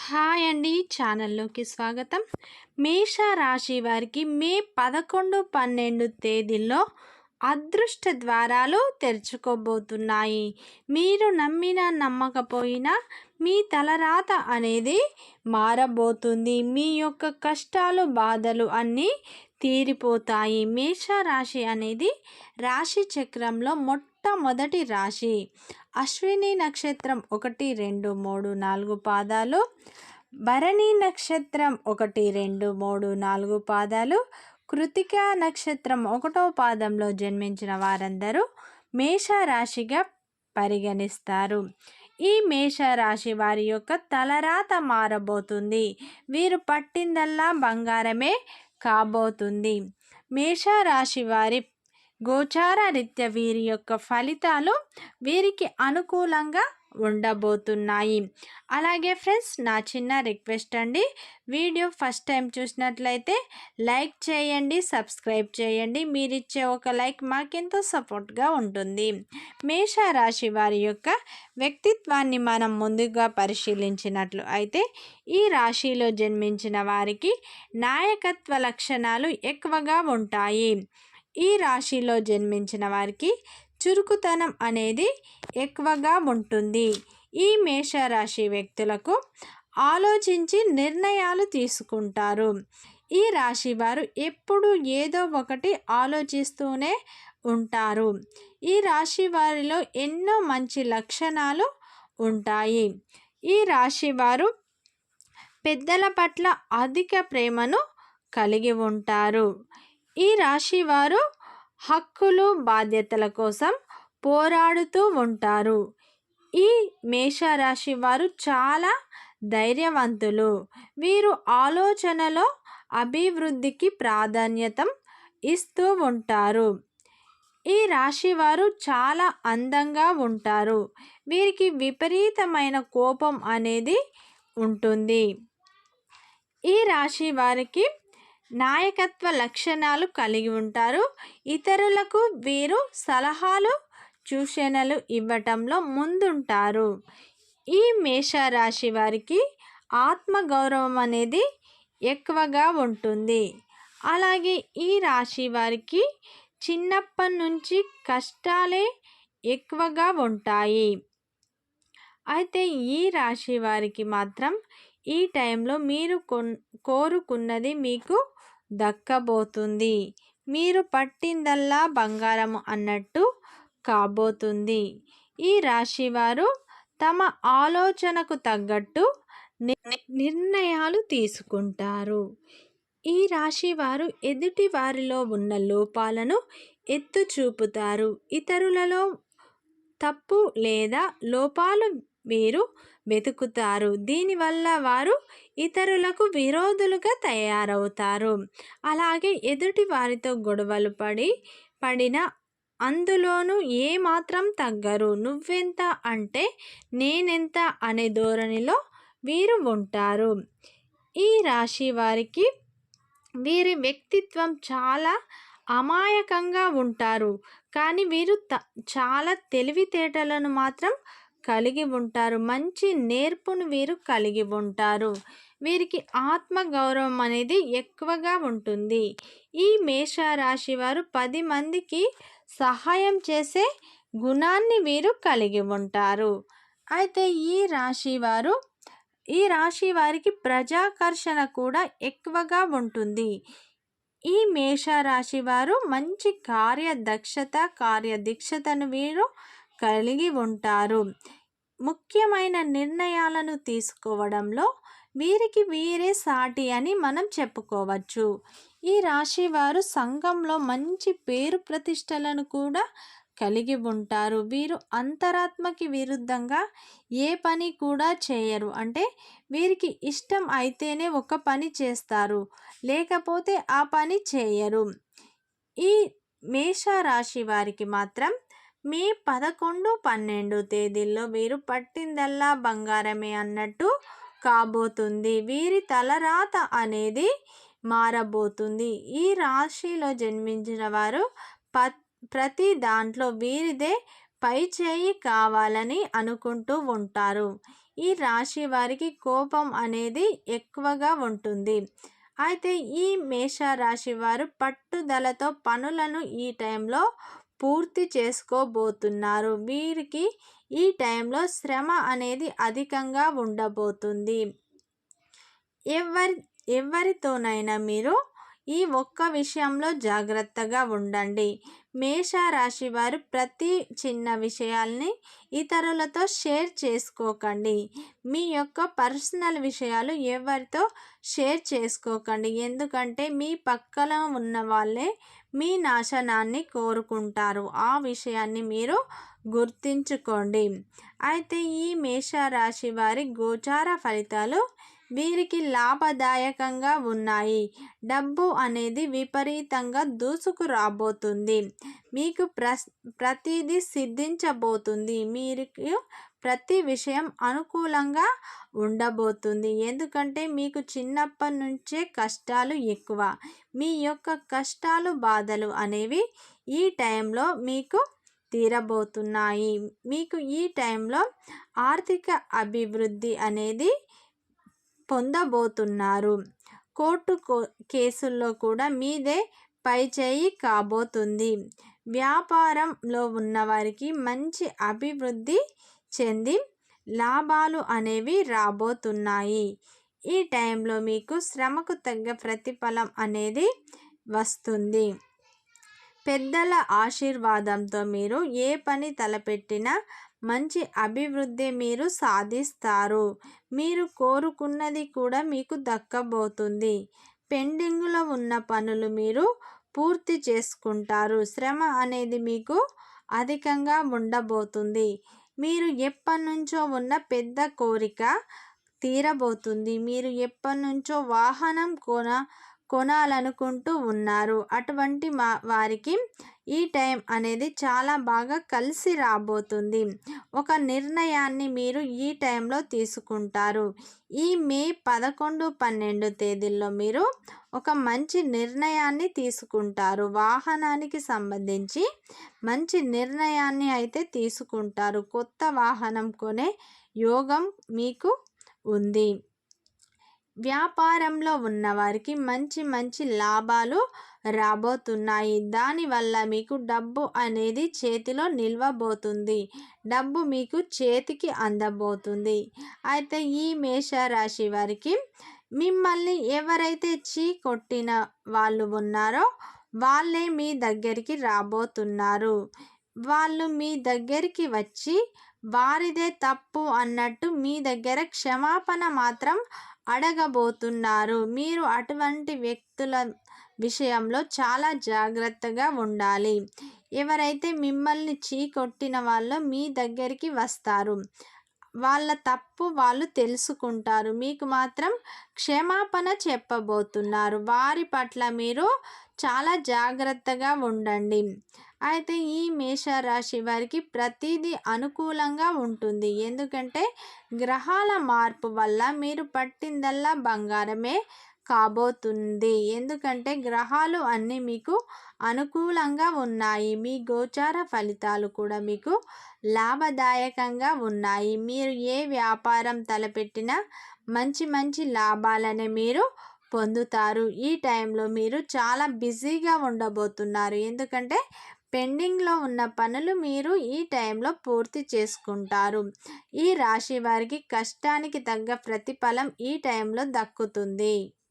Hi అండి, ఛానల్లోకి స్వాగతం. మేష రాశి వారికి మే 11, 12 తేదీల్లో అదృష్ట ద్వారాలు తెరుచుకోబోతున్నాయి. మీరు నమ్మినా నమ్మకపోయినా మీ తలరాత అనేది మారబోతుంది. మీ యొక్క కష్టాలు బాధలు అన్నీ తీరిపోతాయి. మేష రాశి అనేది రాశి చక్రంలో మొట్టమొదటి రాశి. అశ్విని నక్షత్రం 1, 2, 3, 4 పాదాలు, భరణి నక్షత్రం 1, 2, 3, 4 పాదాలు, కృతిక నక్షత్రం 1వ పాదంలో జన్మించిన వారందరూ మేషరాశిగా పరిగణిస్తారు. ఈ మేషరాశి వారి యొక్క తలరాత మారబోతుంది. వీరు పట్టిందల్లా బంగారమే కాబోతుంది. మేషరాశి వారి గోచార రీత్యా వీరి యొక్క ఫలితాలు వీరికి అనుకూలంగా ఉండబోతున్నాయి. అలాగే ఫ్రెండ్స్, నా చిన్న రిక్వెస్ట్ అండి, వీడియో ఫస్ట్ టైం చూసినట్లయితే లైక్ చేయండి, సబ్స్క్రైబ్ చేయండి. మీరిచ్చే ఒక లైక్ మాకెంతో సపోర్ట్గా ఉంటుంది. మేషరాశి వారి యొక్క వ్యక్తిత్వాన్ని మనం ముందుగా పరిశీలించినట్లు అయితే ఈ రాశిలో జన్మించిన వారికి నాయకత్వ లక్షణాలు ఎక్కువగా ఉంటాయి. ఈ రాశిలో జన్మించిన వారికి చురుకుతనం అనేది ఎక్కువగా ఉంటుంది. ఈ మేషరాశి వ్యక్తులకు ఆలోచించి నిర్ణయాలు తీసుకుంటారు. ఈ రాశి వారు ఎప్పుడూ ఏదో ఒకటి ఆలోచిస్తూనే ఉంటారు. ఈ రాశి వారిలో ఎన్నో మంచి లక్షణాలు ఉంటాయి. ఈ రాశి వారు పెద్దల పట్ల అధిక ప్రేమను కలిగి ఉంటారు. ఈ రాశి వారు హక్కులు బాధ్యతల కోసం పోరాడుతూ ఉంటారు. ఈ మేషరాశి వారు చాలా ధైర్యవంతులు. వీరు ఆలోచనలో అభివృద్ధికి ప్రాధాన్యత ఇస్తూ ఉంటారు. ఈ రాశి వారు చాలా అందంగా ఉంటారు. వీరికి విపరీతమైన కోపం అనేది ఉంటుంది. ఈ రాశి వారికి నాయకత్వ లక్షణాలు కలిగి ఉంటారు. ఇతరులకు వీరు సలహాలు సూచనలు ఇవ్వటంలో ముందుంటారు. ఈ మేషరాశి వారికి ఆత్మగౌరవం అనేది ఎక్కువగా ఉంటుంది. అలాగే ఈ రాశి వారికి చిన్నప్పటి నుంచి కష్టాలే ఎక్కువగా ఉంటాయి. అయితే ఈ రాశి వారికి మాత్రం ఈ టైంలో మీరు కోరుకున్నది మీకు దక్కబోతుంది. మీరు పట్టిందల్లా బంగారము అన్నట్టు కాబోతుంది. ఈ రాశి వారు తమ ఆలోచనకు తగ్గట్టు నిర్ణయాలు తీసుకుంటారు. ఈ రాశి వారు ఎదుటి వారిలో ఉన్న లోపాలను ఎత్తి చూపుతారు. ఇతరులలో తప్పు లేదా లోపాలు వీరు వెతుకుతారు. దీనివల్ల వారు ఇతరులకు విరోధులుగా తయారవుతారు. అలాగే ఎదుటి వారితో గొడవలు పడిన అందులోనూ ఏమాత్రం తగ్గరు. నువ్వెంత అంటే నేనెంత అనే ధోరణిలో వీరు ఉంటారు. ఈ రాశి వారికి వీరి వ్యక్తిత్వం చాలా అమాయకంగా ఉంటారు. కానీ వీరు చాలా తెలివితేటలను మాత్రం కలిగి ఉంటారు. మంచి నేర్పును వీరు కలిగి ఉంటారు. వీరికి ఆత్మగౌరవం అనేది ఎక్కువగా ఉంటుంది. ఈ మేషరాశి వారు 10 మందికి సహాయం చేసే గుణాన్ని వీరు కలిగి ఉంటారు. అయితే ఈ రాశి వారికి ప్రజాకర్షణ కూడా ఎక్కువగా ఉంటుంది. ఈ మేషరాశి వారు మంచి కార్యదీక్షతను వీరు కలిగి ఉంటారు. ముఖ్యమైన నిర్ణయాలను తీసుకోవడంలో వీరికి వీరే సాటి అని మనం చెప్పుకోవచ్చు. ఈ రాశి వారు సంఘంలో మంచి పేరు ప్రతిష్టలను కూడా కలిగి ఉంటారు. వీరు అంతరాత్మకి విరుద్ధంగా ఏ పని కూడా చేయరు. అంటే వీరికి ఇష్టం అయితేనే ఒక పని చేస్తారు, లేకపోతే ఆ పని చేయరు. ఈ మేషరాశి వారికి మాత్రం మే 11, 12 తేదీల్లో వీరు పట్టిందల్లా బంగారమే అన్నట్టు కాబోతుంది. వీరి తలరాత అనేది మారబోతుంది. ఈ రాశిలో జన్మించిన వారు ప్రతి దాంట్లో వీరిదే పై చేయి కావాలని అనుకుంటూ ఉంటారు. ఈ రాశి వారికి కోపం అనేది ఎక్కువగా ఉంటుంది. అయితే ఈ మేషరాశి వారు పట్టుదలతో పనులను ఈ టైంలో పూర్తి చేసుకోబోతున్నారు. వీరికి ఈ టైంలో శ్రమ అనేది అధికంగా ఉండబోతుంది. ఎవరితోనైనా మీరు ఈ ఒక్క విషయంలో జాగ్రత్తగా ఉండండి. మేషరాశి వారు ప్రతి చిన్న విషయాల్ని ఇతరులతో షేర్ చేసుకోకండి. మీ యొక్క పర్సనల్ విషయాలు ఎవరితో షేర్ చేసుకోకండి. ఎందుకంటే మీ పక్కన ఉన్న వాళ్ళే మీ నాశనాన్ని కోరుకుంటారు. ఆ విషయాన్ని మీరు గుర్తుంచుకోండి. అయితే ఈ మేషరాశి వారి గోచార ఫలితాలు వీరికి లాభదాయకంగా ఉన్నాయి. డబ్బు అనేది విపరీతంగా దూసుకురాబోతుంది. మీకు ప్రతిదీ సిద్ధించబోతుంది. మీరు ప్రతి విషయం అనుకూలంగా ఉండబోతుంది. ఎందుకంటే మీకు చిన్నప్పటి నుంచే కష్టాలు ఎక్కువ. మీ యొక్క కష్టాలు బాధలు అనేవి ఈ టైంలో మీకు తీరబోతున్నాయి. మీకు ఈ టైంలో ఆర్థిక అభివృద్ధి అనేది పొందబోతున్నారు. కోర్టు కేసుల్లో కూడా మీదే పైచేయి కాబోతుంది. వ్యాపారంలో ఉన్నవారికి మంచి అభివృద్ధి చెంది లాభాలు అనేవి రాబోతున్నాయి. ఈ టైంలో మీకు శ్రమకు తగ్గ ప్రతిఫలం అనేది వస్తుంది. పెద్దల ఆశీర్వాదంతో మీరు ఏ పని తలపెట్టినా మంచి అభివృద్ధి మీరు సాధిస్తారు. మీరు కోరుకున్నది కూడా మీకు దక్కబోతుంది. పెండింగ్లో ఉన్న పనులు మీరు పూర్తి చేసుకుంటారు. శ్రమ అనేది మీకు అధికంగా ఉండబోతుంది. మీరు ఎప్పటి నుంచో ఉన్న పెద్ద కోరిక తీరబోతుంది. మీరు ఎప్పటి నుంచో వాహనం కొనాలనుకుంటూ ఉన్నారు. అటువంటి వారికి ఈ టైం అనేది చాలా బాగా కలిసి రాబోతుంది. ఒక నిర్ణయాన్ని మీరు ఈ టైంలో తీసుకుంటారు. ఈ మే 11, 12 తేదీల్లో మీరు ఒక మంచి నిర్ణయాన్ని తీసుకుంటారు. వాహనానికి సంబంధించి మంచి నిర్ణయాన్ని అయితే తీసుకుంటారు. కొత్త వాహనం కొనే యోగం మీకు ఉంది. వ్యాపారంలో ఉన్నవారికి మంచి మంచి లాభాలు రాబోతున్నాయి. దానివల్ల మీకు డబ్బు అనేది చేతిలో నిలవబోతుంది. డబ్బు మీకు చేతికి అందబోతుంది. అయితే ఈ మేషరాశి వారికి మిమ్మల్ని ఎవరైతే కొట్టిన వాళ్ళు ఉన్నారో వాళ్ళే మీ దగ్గరికి రాబోతున్నారు. వాళ్ళు మీ దగ్గరికి వచ్చి వారిదే తప్పు అన్నట్టు మీ దగ్గర క్షమాపణ మాత్రం అడగబోతున్నారు. మీరు అటువంటి వ్యక్తుల విషయంలో చాలా జాగ్రత్తగా ఉండాలి. ఎవరైతే మిమ్మల్ని కొట్టిన వాళ్ళు మీ దగ్గరికి వస్తారు. వాళ్ళ తప్పు వాళ్ళు తెలుసుకుంటారు. మీకు మాత్రం క్షమాపణ చెప్పబోతున్నారు. వారి పట్ల మీరు చాలా జాగ్రత్తగా ఉండండి. అయితే ఈ మేషరాశి వారికి ప్రతిదీ అనుకూలంగా ఉంటుంది. ఎందుకంటే గ్రహాల మార్పు వల్ల మీరు పట్టిందల్లా బంగారమే కాబోతుంది. ఎందుకంటే గ్రహాలు అన్నీ మీకు అనుకూలంగా ఉన్నాయి. మీ గోచార ఫలితాలు కూడా మీకు లాభదాయకంగా ఉన్నాయి. మీరు ఏ వ్యాపారం తలపెట్టినా మంచి మంచి లాభాలనే మీరు పొందుతారు. ఈ టైంలో మీరు చాలా బిజీగా ఉండబోతున్నారు. ఎందుకంటే పెండింగ్లో ఉన్న పనులు మీరు ఈ టైంలో పూర్తి చేసుకుంటారు. ఈ రాశి వారికి కష్టానికి తగ్గ ప్రతిఫలం ఈ టైంలో దక్కుతుంది.